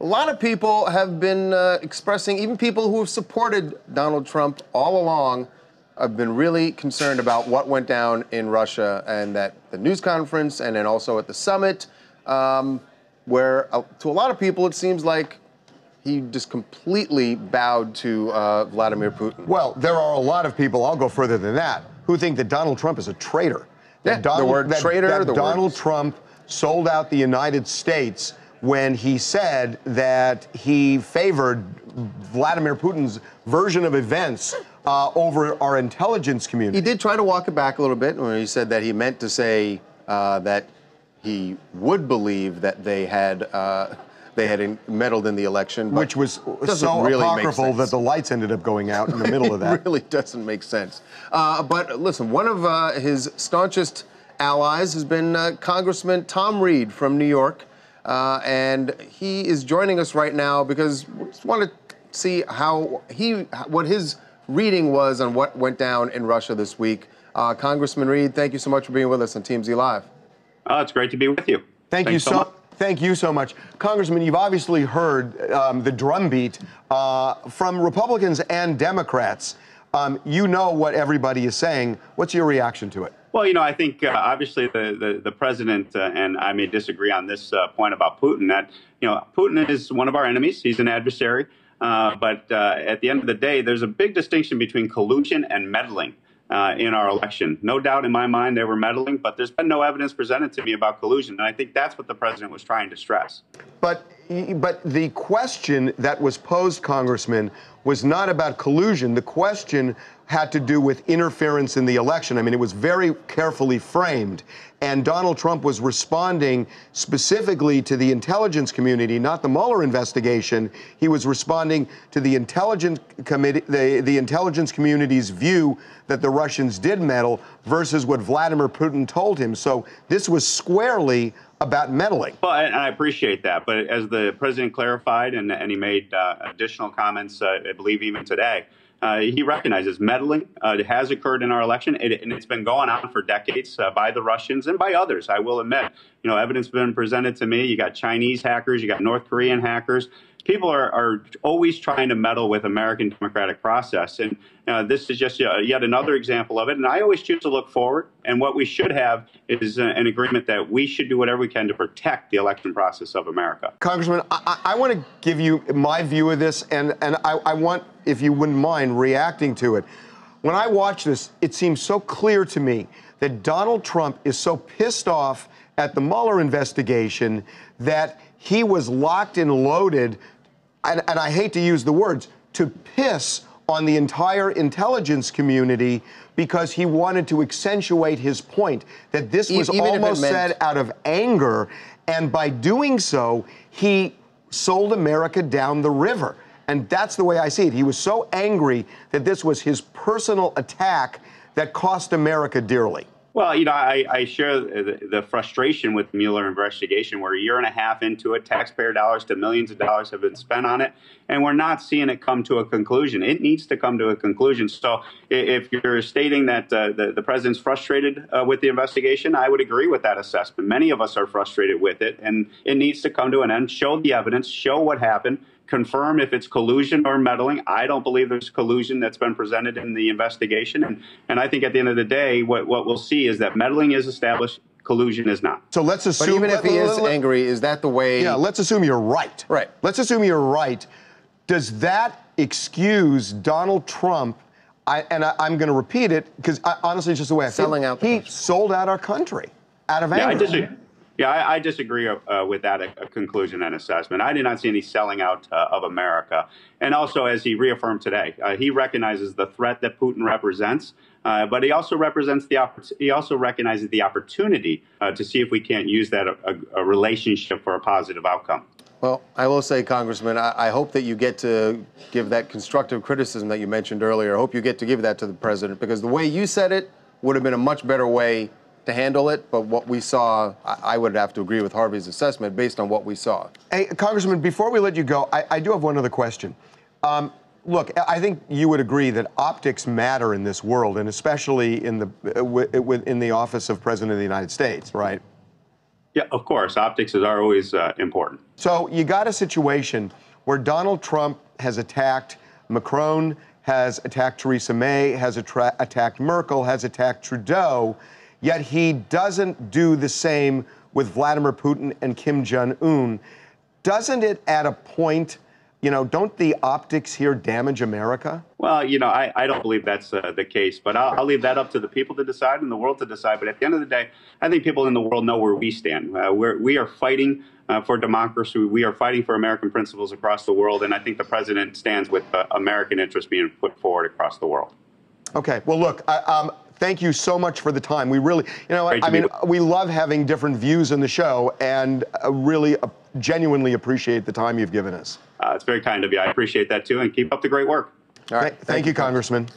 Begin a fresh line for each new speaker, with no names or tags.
A lot of people have been expressing, even people who have supported Donald Trump all along, have been really concerned about what went down in Russia, and that the news conference and then also at the summit, where to a lot of people it seems like he just completely bowed to Vladimir Putin.
Well, there are a lot of people, I'll go further than that, who think that Donald Trump is a traitor.
Yeah, the word traitor.
That Donald Trump sold out the United States when he said that he favored Vladimir Putin's version of events over our intelligence community.
He did try to walk it back a little bit when he said that he meant to say that he would believe that they had meddled in the election,
which was so really apocryphal that the lights ended up going out in the middle of that.
It really doesn't make sense. But listen, one of his staunchest allies has been Congressman Tom Reed from New York, and he is joining us right now because we just want to see what his reading was on what went down in Russia this week. Congressman Reed, thank you so much for being with us on TMZ Live.
Oh, it's great to be with you.
Thank you so much. Congressman, you've obviously heard the drumbeat from Republicans and Democrats. You know what everybody is saying. What's your reaction to it?
Well, you know, I think obviously the president and I may disagree on this point about Putin, that, you know, Putin is one of our enemies. He's an adversary. But at the end of the day, there's a big distinction between collusion and meddling in our election. No doubt in my mind they were meddling, but there's been no evidence presented to me about collusion. And I think that's what the president was trying to stress.
But the question that was posed, Congressman, was not about collusion. The question had to do with interference in the election. I mean, it was very carefully framed. And Donald Trump was responding specifically to the intelligence community, not the Mueller investigation. He was responding to the intelligence committee, the intelligence community's view that the Russians did meddle versus what Vladimir Putin told him. So this was squarely about meddling.
Well, and I appreciate that. But as the president clarified, and he made additional comments, I believe even today, he recognizes meddling has occurred in our election, and it's been going on for decades by the Russians and by others, I will admit. You know, evidence has been presented to me. You got Chinese hackers, you got North Korean hackers. People are always trying to meddle with American democratic process. And this is just yet another example of it. And I always choose to look forward. And what we should have is an agreement that we should do whatever we can to protect the election process of America.
Congressman, I want to give you my view of this, and I want, if you wouldn't mind, reacting to it. When I watch this, it seems so clear to me that Donald Trump is so pissed off at the Mueller investigation that he was locked and loaded, and I hate to use the words, to piss on the entire intelligence community because he wanted to accentuate his point that this was almost said out of anger, and by doing so, he sold America down the river. And that's the way I see it. He was so angry that this was his personal attack that cost America dearly.
Well, you know, I share the frustration with the Mueller investigation. We're a year and a half into it. Taxpayer dollars to millions of dollars have been spent on it, and we're not seeing it come to a conclusion. It needs to come to a conclusion. So if you're stating that the president's frustrated with the investigation, I would agree with that assessment. Many of us are frustrated with it, and it needs to come to an end. Show the evidence, show what happened, confirm if it's collusion or meddling. I don't believe there's collusion that's been presented in the investigation. And I think at the end of the day, what we'll see is that meddling is established, collusion is not.
So let's assume...
But even if he is angry, is that the way...
Yeah, let's assume you're right.
Right.
Let's assume you're right. Does that excuse Donald Trump, I'm going to repeat it, because honestly, it's just the way I feel.
Selling out the country.
He sold out our country out of anger.
I disagree with that conclusion and assessment. I did not see any selling out of America. And also, as he reaffirmed today, he recognizes the threat that Putin represents, but he also recognizes the opportunity to see if we can't use that a relationship for a positive outcome.
Well, I will say, Congressman, I hope that you get to give that constructive criticism that you mentioned earlier. I hope you get to give that to the president, because the way you said it would have been a much better way to handle it, but what we saw, I would have to agree with Harvey's assessment based on what we saw.
Hey, Congressman, before we let you go, I do have one other question. Look, I think you would agree that optics matter in this world, and especially in the office of President of the United States, right?
Yeah, of course. Optics are always important.
So you got a situation where Donald Trump has attacked Macron, has attacked Theresa May, has attacked Merkel, has attacked Trudeau, yet he doesn't do the same with Vladimir Putin and Kim Jong-un. Doesn't it at a point, don't the optics here damage America?
Well, I don't believe that's the case, but I'll leave that up to the people to decide and the world to decide. But at the end of the day, I think people in the world know where we stand. We are fighting for democracy. We are fighting for American principles across the world. And I think the president stands with American interests being put forward across the world.
Okay. Well, look, thank you so much for the time. We really, we love having different views in the show, and really genuinely appreciate the time you've given us.
It's very kind of you. I appreciate that, too. And keep up the great work.
All right. Thank you, Congressman.